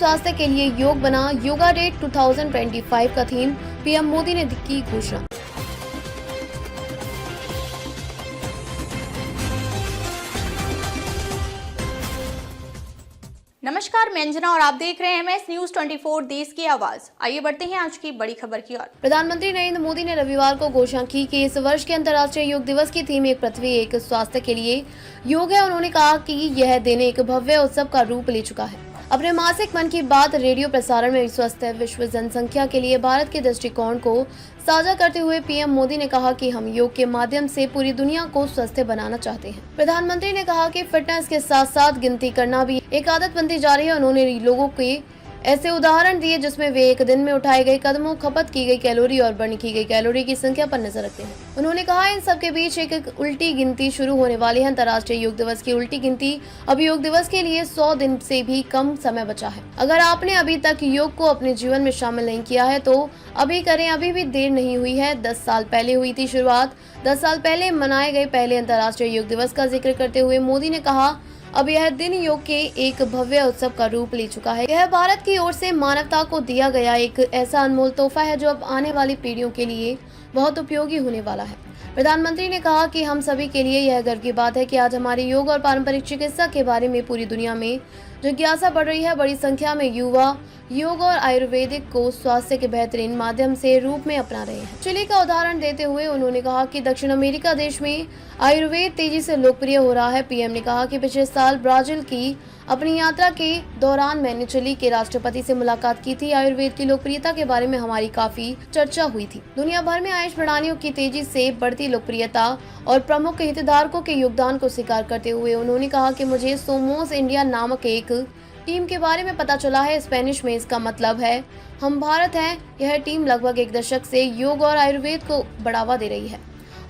स्वास्थ्य के लिए योग बना योगा डे 2025 का थीम, पीएम मोदी ने की घोषणा। नमस्कार, मैं अंजना और आप देख रहे हैं MS न्यूज 24 देश की आवाज। आइए बढ़ते हैं आज की बड़ी खबर की ओर। प्रधानमंत्री नरेंद्र मोदी ने रविवार को घोषणा की कि इस वर्ष के अंतर्राष्ट्रीय योग दिवस की थीम एक पृथ्वी एक स्वास्थ्य के लिए योग है। उन्होंने कहा कि यह दिन एक भव्य उत्सव का रूप ले चुका है। अपने मासिक मन की बात रेडियो प्रसारण में स्वस्थ विश्व जनसंख्या के लिए भारत के दृष्टिकोण को साझा करते हुए पीएम मोदी ने कहा कि हम योग के माध्यम से पूरी दुनिया को स्वस्थ बनाना चाहते हैं। प्रधानमंत्री ने कहा कि फिटनेस के साथ साथ गिनती करना भी एक आदत बनती जा रही है। उन्होंने लोगों के ऐसे उदाहरण दिए जिसमें वे एक दिन में उठाए गए कदमों, खपत की गई कैलोरी और बर्न की गई कैलोरी की संख्या पर नजर रखते हैं। उन्होंने कहा इन सब के बीच एक उल्टी गिनती शुरू होने वाली है। अंतर्राष्ट्रीय योग दिवस की उल्टी गिनती अब योग दिवस के लिए 100 दिन से भी कम समय बचा है। अगर आपने अभी तक योग को अपने जीवन में शामिल नहीं किया है तो अभी करें, अभी भी देर नहीं हुई है। 10 साल पहले हुई थी शुरुआत। 10 साल पहले मनाए गए पहले अंतर्राष्ट्रीय योग दिवस का जिक्र करते हुए मोदी ने कहा अब यह दिन योग के एक भव्य उत्सव का रूप ले चुका है। यह भारत की ओर से मानवता को दिया गया एक ऐसा अनमोल तोहफा है जो अब आने वाली पीढ़ियों के लिए बहुत उपयोगी होने वाला है। प्रधानमंत्री ने कहा कि हम सभी के लिए यह गर्व की बात है कि आज हमारे योग और पारंपरिक चिकित्सा के बारे में पूरी दुनिया में जिज्ञासा बढ़ रही है। बड़ी संख्या में युवा योग और आयुर्वेदिक को स्वास्थ्य के बेहतरीन माध्यम से रूप में अपना रहे हैं। चिली का उदाहरण देते हुए उन्होंने कहा कि दक्षिण अमेरिका देश में आयुर्वेद तेजी से लोकप्रिय हो रहा है। पीएम ने कहा कि पिछले साल ब्राजील की अपनी यात्रा के दौरान मैंने चिली के राष्ट्रपति से मुलाकात की थी। आयुर्वेद की लोकप्रियता के बारे में हमारी काफी चर्चा हुई थी। दुनिया भर में आयुष प्रणालियों की तेजी से बढ़ती लोकप्रियता और प्रमुख हितधारकों के योगदान को स्वीकार करते हुए उन्होंने कहा कि मुझे सोमोस इंडिया नामक एक टीम के बारे में पता चला है। स्पेनिश में इसका मतलब है हम भारत हैं। यह टीम लगभग एक दशक से योग और आयुर्वेद को बढ़ावा दे रही है।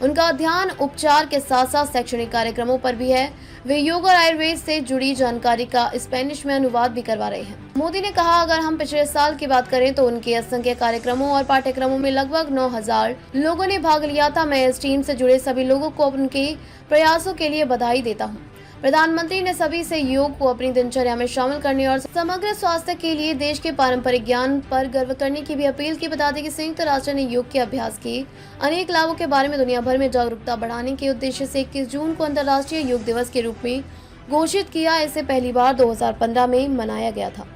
उनका ध्यान उपचार के साथ साथ शैक्षणिक कार्यक्रमों पर भी है। वे योग और आयुर्वेद से जुड़ी जानकारी का स्पेनिश में अनुवाद भी करवा रहे हैं। मोदी ने कहा अगर हम पिछले साल की बात करें तो उनके असंख्य कार्यक्रमों और पाठ्यक्रमों में लगभग 9000 लोगों ने भाग लिया था। मैं इस टीम से जुड़े सभी लोगों को उनके प्रयासों के लिए बधाई देता हूँ। प्रधानमंत्री ने सभी से योग को अपनी दिनचर्या में शामिल करने और समग्र स्वास्थ्य के लिए देश के पारंपरिक ज्ञान पर गर्व करने की भी अपील की। बता दें कि संयुक्त राष्ट्र ने योग के अभ्यास के अनेक लाभों के बारे में दुनिया भर में जागरूकता बढ़ाने के उद्देश्य से 21 जून को अंतर्राष्ट्रीय योग दिवस के रूप में घोषित किया। इसे पहली बार 2015 में मनाया गया था।